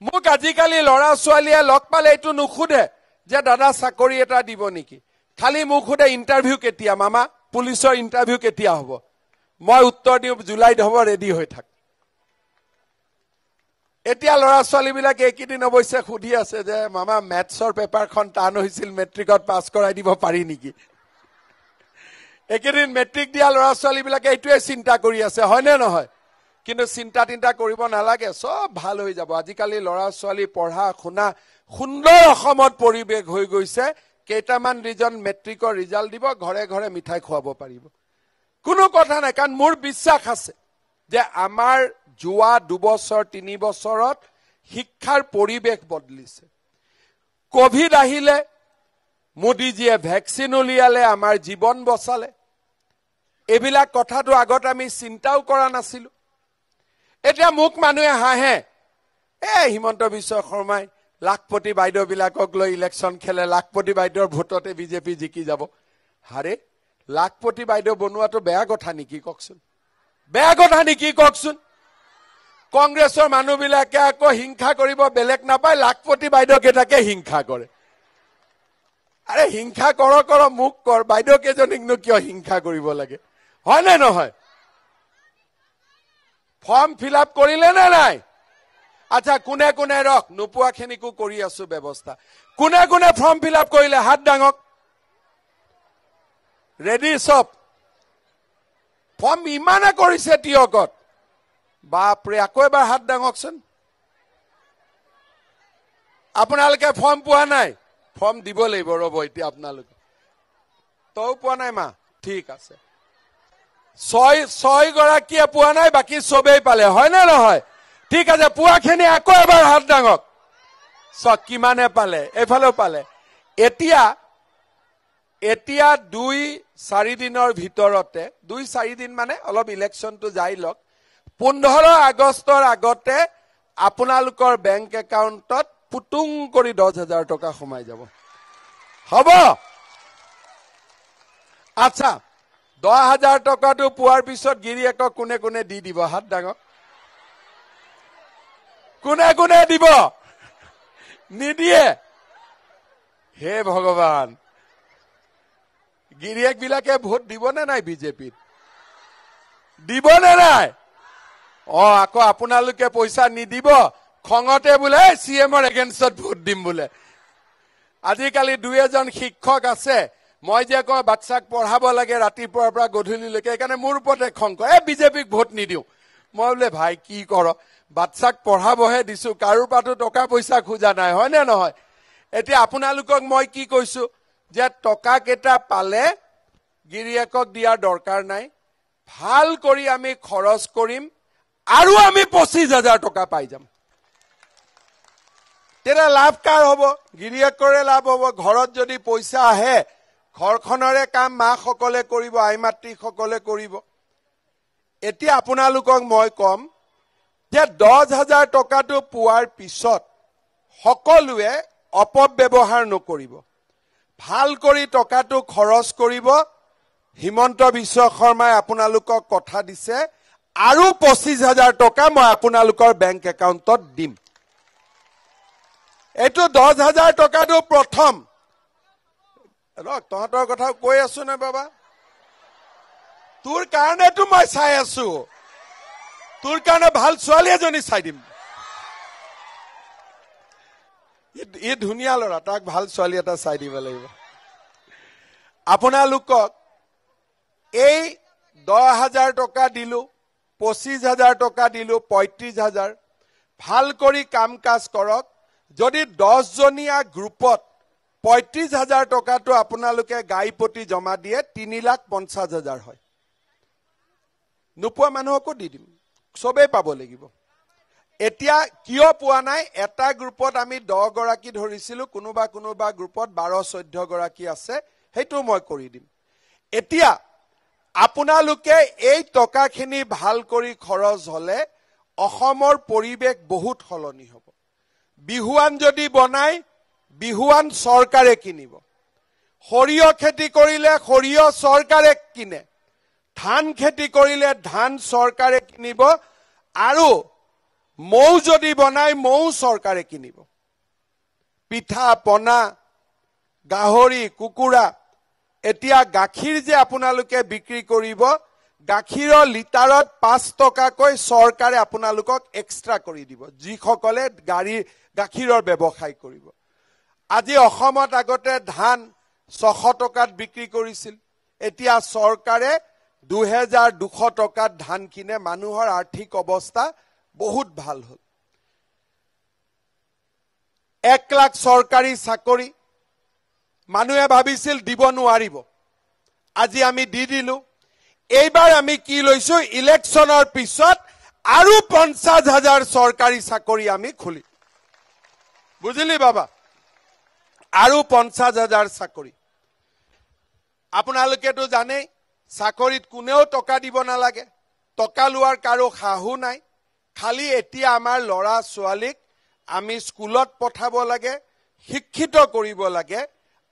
মোক আজিকালি ল'ৰা ছোৱালীয়ে লগ পালে এইটো নুসুধে যে দাদা চাকৰি এটা দিব নেকি, খালি মোক সোধে ইণ্টাৰভিউ কেতিয়া মামা, পুলিচৰ ইণ্টাৰভিউ কেতিয়া হ'ব। মই উত্তৰ দিওঁ জুলাইত হ'ব, ৰেডি হৈ থাক। এতিয়া ল'ৰা ছোৱালীবিলাকে এইকেইদিন অৱশ্যে সুধি আছে যে মামা মেথছৰ পেপাৰখন টান হৈছিল, মেট্ৰিকত পাছ কৰাই দিব পাৰি নেকি। এইকেইদিন মেট্ৰিক দিয়া ল'ৰা ছোৱালীবিলাকে এইটোৱে চিন্তা কৰি আছে, হয়নে নহয়? কিন্তু চিন্তা কৰিব নালাগে, চব ভাল হৈ যাব। আজিকালি ল'ৰা ছোৱালী পঢ়া শুনা সুন্দৰ অসমত পৰিৱেশ হৈ গৈছে। কেইটামান ৰিজন মেট্ৰিকৰ ৰিজাল্ট দিব, ঘৰে ঘৰে মিঠাই খুৱাব পাৰিব, কোনো কথা নাই। কাৰণ মোৰ বিশ্বাস আছে যে আমাৰ যোৱা 2 বছৰ 3 বছৰত শিক্ষাৰ পৰিৱেশ বদলিছে। কোভিড আহিলে, মোদীজীয়ে ভেকচিন উলিয়ালে, আমাৰ জীৱন বচালে। এইবিলাক কথাটো আগত আমি চিন্তাও কৰা নাছিলো। এতিয়া মোক মানুহে হাঁহে, হিমন্ত বিশ্ব শৰ্মাই লাখপতি বাইদেউবিলাকক লৈ ইলেকশ্যন খেলে, লাখপতি বাইদেউৰ ভোটতে বিজেপি জিকি যাব। হাৰে, লাখপতি বাইদেউ বনোৱাটো বেয়া কথা নেকি কওকচোন? বেয়া কথা নেকি কওকচোন? কংগ্ৰেছৰ মানুহবিলাকে আকৌ হিংসা কৰিব বেলেগ নাপায়, লাখপতি বাইদেউ কেইটাকে হিংসা কৰে। আৰে হিংসা কৰ মোক কৰ, বাইদেউ কেইজনীকনো কিয় হিংসা কৰিব লাগে, হয় নে নহয়? ফৰ্ম ফিল আপ কৰিলে নে নাই? আচ্ছা, কোনে কোনে ৰখ, নোপোৱাখিনিকো কৰি আছো ব্যৱস্থা। কোনে কোনে ফৰ্ম ফিল আপ কৰিলে হাত দাঙক। ৰেডি চব? ফৰ্ম ইমানে কৰিছে টিয়কত, বাপৰে। আকৌ এবাৰ হাত দাঙকচোন। আপোনালোকে ফৰ্ম পোৱা নাই? ফৰ্ম দিব লাগিব, ৰ'ব এতিয়া আপোনালোকে। তও পোৱা নাই মা? ঠিক আছে, 6 গৰাকীয়ে পোৱা নাই, বাকী চবেই পালে, হয় নে নহয়? ঠিক আছে, পোৱাখিনি আকৌ এবাৰ হাত দাঙক। কিমানে পালে? এইফালেও পালে। এতিয়া 2-4 দিনৰ ভিতৰতে, 2-4 দিন মানে অলপ ইলেকশ্যনটো যাই লওক, 15 আগষ্টৰ আগতে আপোনালোকৰ বেংক একাউণ্টত পুতুং কৰি 10,000 টকা সোমাই যাব। হ'ব? আচ্ছা, 10,000 টকাটো পোৱাৰ পিছত গিৰিয়েকক কোনে কোনে দি দিব? হাত দাঙক। কোনে কোনে দিব? নিদিয়ে? হে ভগৱান, গিৰিয়েক বিলাকে ভোট দিব নে নাই বিজেপিত? দিব নে নাই? আকৌ আপোনালোকে পইচা নিদিব, খঙতে বোলে CM-ৰ এগেইনষ্টত ভোট দিম বোলে। আজিকালি 2-এজন শিক্ষক আছে, মই যে কওঁ বাচ্চাক পঢ়াব লাগে ৰাতিপুৱাৰ পৰা গধূলিলৈকে, সেইকাৰণে মোৰ ওপৰতে খং কৰে, বিজেপিক ভোট নিদিওঁ। মই বোলে ভাই কি কৰ, বাচ্চাক পঢ়াবহে দিছো, কাৰো পৰাতো টকা পইচা খোজা নাই, হয় নে নহয়? এতিয়া আপোনালোকক মই কি কৈছো যে টকা কেইটা পালে গিৰিয়েকক দিয়াৰ দৰকাৰ নাই, ভাল কৰি আমি খৰচ কৰিম আৰু আমি 25,000 টকা পাই যাম। তেতিয়া লাভ কাৰ হ'ব? গিৰিয়েকৰে লাভ হ'ব। ঘৰত যদি পইচা আহে, ঘৰখনৰে কাম মাসকলে কৰিব, আই মাতৃসকলে কৰিব। এতিয়া আপোনালোকক মই কম যে 10,000 টকাটো পোৱাৰ পিছত সকলোৱে অপব্যৱহাৰ নকৰিব, ভাল কৰি টকাটো খৰচ কৰিব। হিমন্ত বিশ্ব শৰ্মাই আপোনালোকক কথা দিছে আৰু 25,000 টকা মই আপোনালোকৰ বেংক একাউণ্টত দিম। এইটো 10,000 টকাটো প্ৰথম। তহঁতৰ কথা কৈ আছো নে বাবা? তোৰ কাৰণেতো মই চাই আছো, তোৰ কাৰণে ভাল ছোৱালী এজনী চাই দিম। ই ধুনীয়া ল'ৰা, তাক ভাল ছোৱালী এটা চাই দিব লাগিব। আপোনালোকক এই 10,000 টকা দিলো, 25,000 টকা দিলো, 35,000, ভাল কৰি কাম কাজ কৰক। যদি 10জনীয়া গ্ৰুপত 35,000 টকাটো আপোনালোকে গাইপতি জমা দিয়ে, 3,50,000 হয়। নোপোৱা মানুহকো দি দিম, চবেই পাব লাগিব। এতিয়া কিয় পোৱা নাই? এটা গ্ৰুপত আমি 10 গৰাকী ধৰিছিলো, কোনোবা কোনোবা গ্ৰুপত 12-14 গৰাকী আছে, সেইটো মই কৰি দিম। এতিয়া আপোনালোকে এই টকাখিনি ভাল কৰি খৰচ হলে অসমৰ পৰিৱেশ বহুত সলনি হ'ব। বিহুৱান যদি বনাই, বিহুৱান চৰকাৰে কিনিব। সৰিয়হ খেতি কৰিলে সৰিয়হ চৰকাৰে কিনে, ধান খেতি কৰিলে ধান চৰকাৰে কিনিব। আৰু মৌ যদি বনাই মৌ চৰকাৰে কিনিব পিঠা পনা গাহৰি কুকুৰা এতিয়া গাখীৰ যে আপোনালোকে বিক্ৰী কৰিব গাখীৰৰ লিটাৰত 5 টকাকৈ চৰকাৰে আপোনালোকক এক্সট্ৰা কৰি দিব যিসকলে গাখীৰৰ ব্যৱসায় কৰিব আজি অসমত আগতে ধান 600 টকাত বিক্ৰী কৰিছিল এতিয়া চৰকাৰে 2200 টকাত ধান কিনে মানুহৰ আৰ্থিক অৱস্থা বহুত ভাল হ'ল 1 লাখ চৰকাৰী চাকৰি মানুহে ভাবিছিল দিব নোৱাৰিব আজি আমি দি দিলো এইবাৰ আমি কি লৈছো ইলেকশনৰ পিছত আৰু 50,000 চৰকাৰী চাকৰি আমি খুলি বুজিলি বাবা আৰু 50,000 চাকৰি আপোনালোকেতো জানে চাকৰিত কোনেও টকা দিব নালাগে টকা লোৱাৰ কাৰো সাহু নাই খালি এতিয়া আমাৰ লৰা ছোৱালীক আমি স্কুলত পঠাব লাগে শিক্ষিত কৰিব লাগে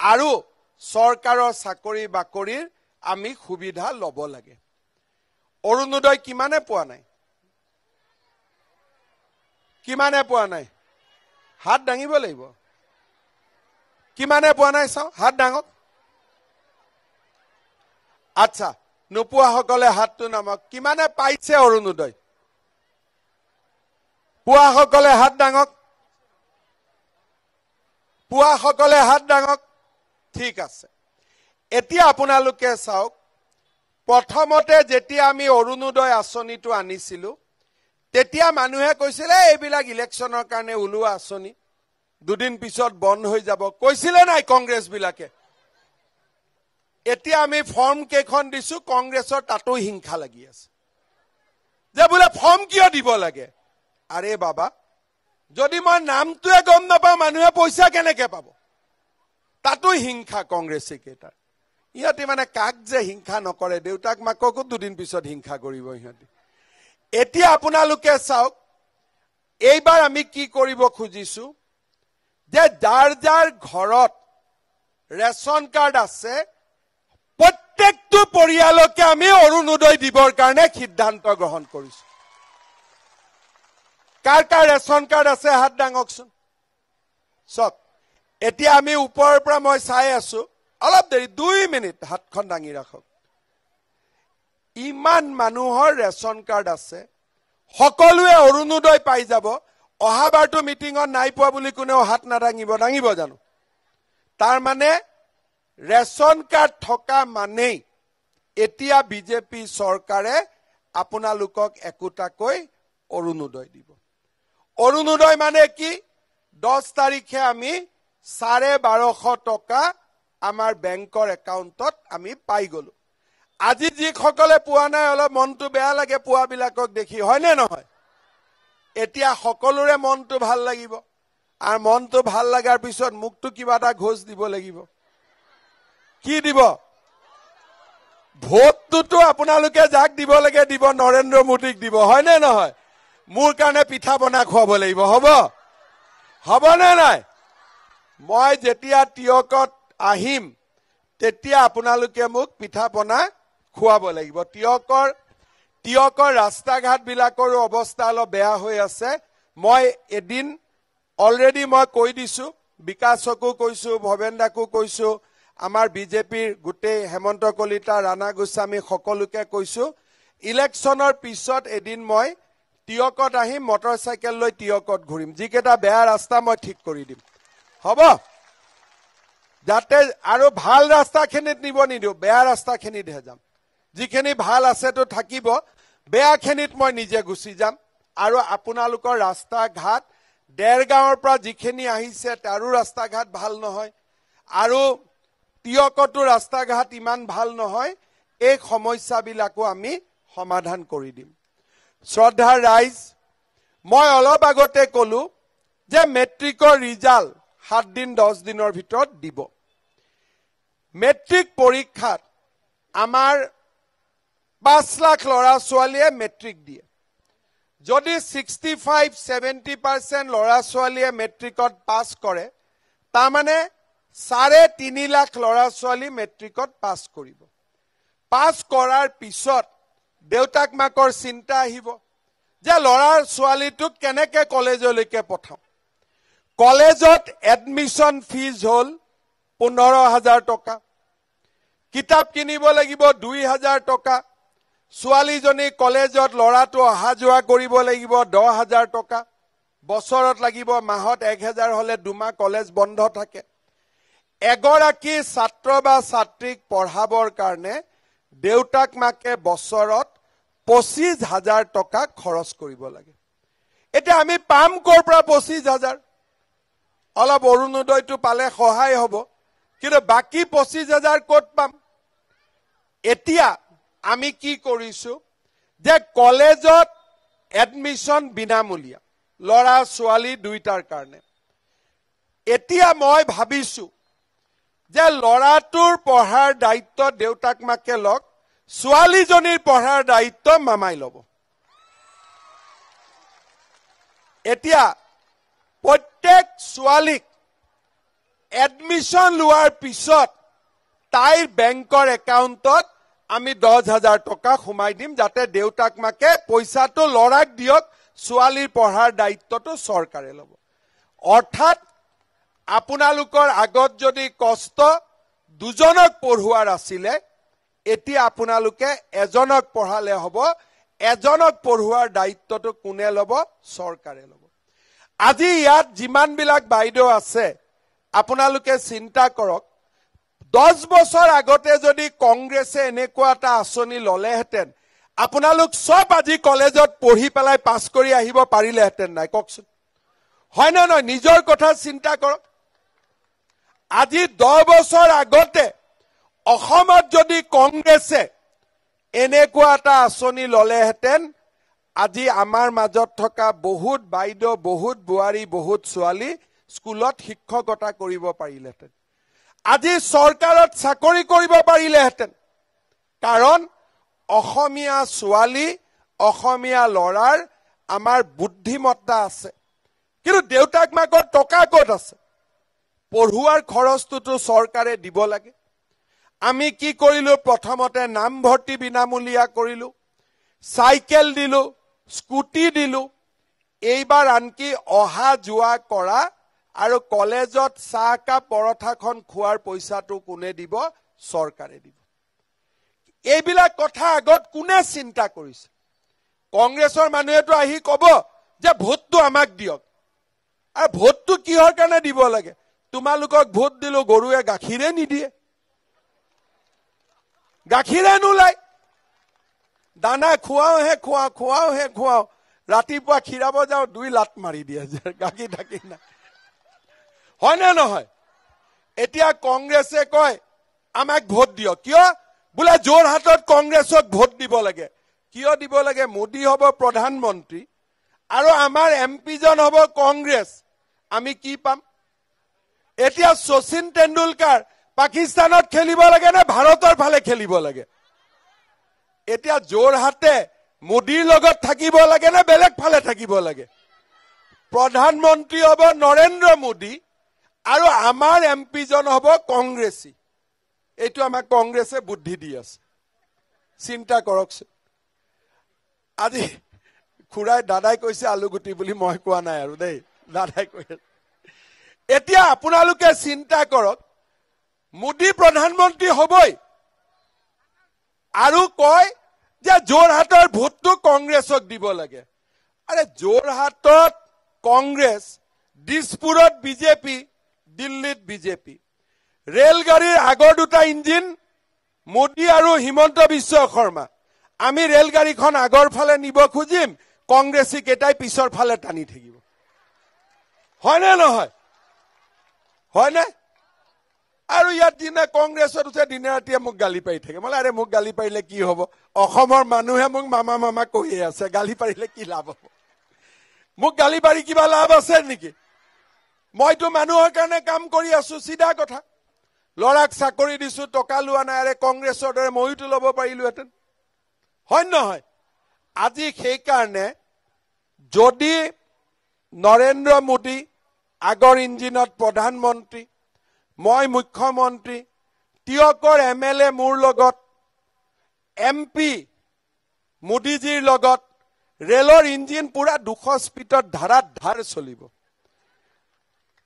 আৰু চৰকাৰৰ চাকৰি বাকৰিৰ আমি সুবিধা লব লাগে অৰুণোদয় কিমানে পোৱা নাই হাত দাঙিব লাগিব কিমানে পোৱা নাই চাও হাত দাঙক আচ্ছা নোপোৱা সকলে হাতটো নামক কিমানে পাইছে অৰুণোদয় পোৱা সকলে হাত দাঙক ঠিক আছে এতিয়া আপোনালোকে চাওক প্ৰথমতে যেতিয়া আমি অৰুণোদয় আঁচনিটো আনিছিলো তেতিয়া মানুহে কৈছিলে এইবিলাক ইলেকশনৰ কাৰণে ওলোৱা আঁচনি দুদিন পিছত বন্ধ হৈ যাব কৈছিলে নাই কংগ্ৰেছ বিলাকে এতিয়া আমি ফৰ্ম কেখন দিছো কংগ্ৰেছৰ তাতো হিংসা লাগি আছে যে বোলে ফৰ্ম কিয় দিব লাগে আৰে বাবা যদি মই নামটোৱে গম নাপাওঁ মানুহে পইচা কেনেকে পাব তাতো হিংসা কংগ্ৰেছে কেইটাৰ ইহঁতে মানে কাক যে হিংসা নকৰে দেউতাক মাককো দুদিন পিছত হিংসা কৰিব ইহঁতে এতিয়া আপোনালোকে চাওক এইবাৰ আমি কি কৰিব খুজিছো যে যাৰ যাৰ ঘৰত ৰেচন কাৰ্ড আছে প্ৰত্যেকটো পৰিয়ালকে আমি অৰুণোদয় দিবৰ কাৰণে সিদ্ধান্ত গ্ৰহণ কৰিছো কাৰ কাৰ ৰেচন কাৰ্ড আছে হাত দাঙকচোন চক এতিয়া আমি ওপৰৰ পৰা মই চাই আছো অলপ দেৰি 2 মিনিট হাতখন দাঙি ৰাখক ইমান মানুহৰ ৰেচন কাৰ্ড আছে সকলোৱে অৰুণোদয় পাই যাব অহাবাৰটো মিটিঙত নাই পোৱা বুলি কোনেও হাত দাঙিব জানো তাৰ মানে ৰেচন কাৰ্ড থকা মানেই এতিয়া বিজেপি চৰকাৰে আপোনালোকক একোটাকৈ অৰুণোদয় দিব অৰুণোদয় মানে কি 10 তাৰিখে আমি 1250 টকা আমাৰ বেংকৰ একাউণ্টত আমি পাই গলো আজি যিসকলে পোৱা নাই অলপ মনটো বেয়া লাগে পোৱাবিলাকক দেখি হয়নে নহয় এতিয়া সকলোৰে মনটো ভাল লাগিব আৰু মনটো ভাল লগাৰ পিছত মুখটো কিবা এটা ঘোষ দিব লাগিব কি দিব ভোটটো আপোনালোকে যাক দিব লাগে দিব নৰেন্দ্ৰ মোদীক দিব হয়নে নহয় মোৰ কাৰণে পিঠা বনা খুৱাব লাগিব হ'ব নে নাই মই যেতিয়া টিয়কত আহিম তেতিয়া আপোনালোকে মোক পিঠা বনা খুৱাব লাগিব টিয়কৰ ৰাস্তা ঘাট বিলাকৰো অৱস্থা অলপ বেয়া হৈ আছে মই এদিন অলৰেডি মই কৈ দিছো বিকাশকো কৈছো ভৱেন্দাকো কৈছো আমাৰ বিজেপিৰ গোটেই হেমন্ত কলিতা ৰাণা গোস্বামী সকলোকে কৈছো ইলেকশনৰ পিছত এদিন মই টিয়কত আহিম মটৰচাইকেল লৈ টিয়কত ঘূৰিম যিকেইটা বেয়া ৰাস্তা মই ঠিক কৰি দিম হ'ব যাতে আৰু ভাল ৰাস্তাখিনিত নিব নিদিও বেয়া ৰাস্তাখিনিতহে যাম যিখিনি ভাল আছেতো থাকিব বেয়াখিনিত মই নিজে গুচি যাম আৰু আপোনালোকৰ ৰাস্তা ঘাট দেৰগাঁৱৰ পৰা যিখিনি আহিছে তাৰো ৰাস্তা ঘাট ভাল নহয় আৰু টিয়কতো ৰাস্তা ঘাট ইমান ভাল নহয় এই সমস্যাবিলাকো আমি সমাধান কৰি দিম শ্ৰদ্ধাৰ ৰাইজ মই অলপ আগতে কলো যে মেট্ৰিকৰ ৰিজাল্ট 7 দিন 10 দিনৰ ভিতৰত দিব মেট্ৰিক পৰীক্ষাত আমাৰ 5 লাখ লৰা ছোৱালীয়ে মেট্ৰিক দিয়ে যদি 65-70% লৰা ছোৱালীয়ে মেট্ৰিকত পাছ কৰে তাৰ মানে 3.5 লাখ লৰা ছোৱালী মেট্ৰিকত পাছ কৰিব পাছ কৰাৰ পিছত দেউতাক মাকৰ চিন্তা আহিব যে ল'ৰাৰ ছোৱালীটোক কেনেকে কলেজলৈকে পঠাম কলেজত এডমিশন ফিজ হল 15,000 টকা কিতাপ কিনিব লাগিব 2,000 টকা ছোৱালীজনী কলেজত ল'ৰাটো অহা যোৱা কৰিব লাগিব 10,000 টকা বছৰত লাগিব মাহত 1,000 হলে দুমাহ কলেজ বন্ধ থাকে এগৰাকী ছাত্ৰ বা ছাত্ৰীক পঢ়াবৰ কাৰণে দেউতাক মাকে বছৰত 25,000 টকা খৰচ কৰিব লাগে এটা আমি পাম কৰ পৰা 25,000 অলপ অৰুণোদয়টো পালে সহায় হ'ব কিন্তু বাকি 25,000 ক'ত পাম এতিয়া আমি কি কৰিছো যে কলেজত এডমিশন বিনামূলীয়া ল'ৰা ছোৱালী দুইটাৰ কাৰণে এতিয়া মই ভাবিছো যে ল'ৰাটোৰ পঢ়াৰ দায়িত্ব দেউতাক মাকে লক ছোৱালীজনীৰ পঢ়াৰ দায়িত্ব মামাই ল'ব এতিয়া প্ৰত্যেক ছোৱালীক এডমিশন লোৱাৰ পিছত তাইৰ বেংকৰ একাউণ্টত আমি 10,000 টকা সোমাই দিম যাতে দেউতাক মাকে পইচাটো ল'ৰাক দিয়ক ছোৱালীৰ পঢ়াৰ দায়িত্বটো চৰকাৰে ল'ব অৰ্থাৎ আপোনালোকৰ আগত যদি কষ্ট দুজনক পঢ়ুৱাৰ আছিলে এতিয়া আপোনালোকে এজনক পঢ়ালে হ'ব এজনক পঢ়ুৱাৰ দায়িত্বটো কোনে ল'ব চৰকাৰে ল'ব আজি ইয়াত যিমান বিলাক বাইদেউ আছে আপোনালোকে চিন্তা কৰক 10 বছৰ আগতে যদি কংগ্ৰেছে এনেকুৱা এটা আঁচনি ললেহেঁতেন আপোনালোক সব আজি কলেজত পঢ়ি পেলাই পাছ কৰি আহিব পাৰিলেহেঁতেন নাই কওকচোন হয় না নহয় নিজৰ কথা চিন্তা কৰক আজি 10 বছৰ আগতে অসমত যদি কংগ্ৰেছে এনেকুৱা এটা আঁচনি ললেহেঁতেন আজি আমাৰ মাজত থকা বহুত বাইদেউ বহুত বুৱাৰী বহুত ছোৱালী স্কুলত শিক্ষকতা কৰিব পাৰিলেহেঁতেন আজি চৰকাৰত চাকৰি কৰিব পাৰিলেহেঁতেন কাৰণ অসমীয়া ছোৱালী অসমীয়া ল'ৰাৰ আমাৰ বুদ্ধিমত্তা আছে কিন্তু দেউতাক মাকৰ টকা ক'ত আছে পঢ়ুৱাৰ খৰচটো চৰকাৰে দিব লাগে আমি কি কৰিলো প্ৰথমতে নামভৰ্তি বিনামূলীয়া কৰিলো সাইকেল দিলো স্কুটি দিলো এইবাৰ আনকি অহা যোৱা কৰা আৰু কলেজত চাহকাপ পৰঠাখন খোৱাৰ পইচাটো কোনে দিব চৰকাৰে দিব এইবিলাক কথা আগত কোনে চিন্তা কৰিছে কংগ্ৰেছৰ মানুহেটো আহি কব যে ভোটটো আমাক দিয়ক আৰু ভোটটো কিহৰ কাৰণে দিব লাগে তোমালোকক ভোট দিলো গৰুৱে গাখীৰে নিদিয়ে গাখীৰে নোলাই দানা খুৱাও ৰাতিপুৱা খিৰাব যাও 2 লাট মাৰি দিয়ে গাখীৰ ঢাকি না হয় না নহয় এতিয়া কংগ্ৰেছে কয় আমাক ভোট দিয়ক কিয় বোলে যোৰহাটত কংগ্ৰেছক ভোট দিব লাগে কিয় দিব লাগে মোদী হ'ব প্ৰধানমন্ত্ৰী আৰু আমাৰ এমপি জন হ'ব কংগ্ৰেছ আমি কি পাম এতিয়া শচীন তেণ্ডুলকাৰ পাকিস্তানত খেলিব লাগে না ভাৰতৰ ফালে খেলিব লাগে এতিয়া যোৰহাটে মোদীৰ লগত থাকিব লাগে না বেলেগ ফালে থাকিব লাগে প্ৰধানমন্ত্ৰী হ'ব নৰেন্দ্ৰ মোদী আৰু আমাৰ এমপি জন হ'ব কংগ্ৰেছী এইটো আমাক কংগ্ৰেছে বুদ্ধি দি আছে চিন্তা কৰকচোন আজি খুৰাই দাদাই কৈছে আলুগুটি বুলি মই কোৱা নাই আৰু দেই দাদাই কৈছে এতিয়া আপোনালোকে চিন্তা কৰক মোদী প্ৰধানমন্ত্ৰী হ'বই আৰু কয় যে যোৰহাটৰ ভোটটো কংগ্ৰেছক দিব লাগে আৰে যোৰহাটত কংগ্ৰেছ দিছপুৰত বিজেপি দিল্লীত বিজেপি ৰেলগাড়ীৰ আগৰ দুটা ইঞ্জিন মোদী আৰু হিমন্ত বিশ্ব শৰ্মা আমি ৰেলগাড়ীখন আগৰ ফালে নিব খুজিম কংগ্ৰেছী কেইটাই পিছৰ ফালে টানি থাকিব হয় না নহয় হয় না আৰু ইয়াত দিনে কংগ্ৰেছত উঠে দিনে ৰাতিয়ে মোক গালি পাৰি থাকে মানে আৰে মোক গালি পাৰিলে কি হ'ব অসমৰ মানুহে মোক মামা মামা কৈয়ে আছে গালি পাৰিলে কি লাভ হ'ব মোক গালি পাৰি কিবা লাভ আছে নেকি মইতো মানুহৰ কাৰণে কাম কৰি আছো সিধা কথা ল'ৰাক চাকৰি দিছো টকা লোৱা নাই আৰে কংগ্ৰেছৰ দৰে মইতো ল'ব পাৰিলোহেঁতেন হয় নহয় আজি সেই কাৰণে যদি নৰেন্দ্ৰ মোদী আগৰ ইঞ্জিনত প্ৰধানমন্ত্ৰী মই মুখ্যমন্ত্ৰী তিয়কৰ MLA মোৰ লগত MP মোদীজীৰ লগত ৰেলৰ ইঞ্জিন পুৰা 200 স্পীডত ধাৰাত ধাৰ চলিব।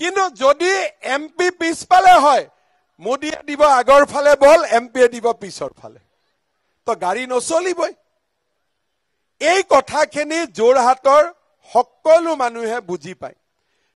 কিন্তু যদি এম পি পিছফালে হয়, মোদীয়ে দিব আগৰ ফালে বল, এম পিয়ে দিব পিছৰ ফালে, তো গাড়ী নচলিবই। এই কথাখিনি যোৰহাটৰ সকলো মানুহে বুজি পায়।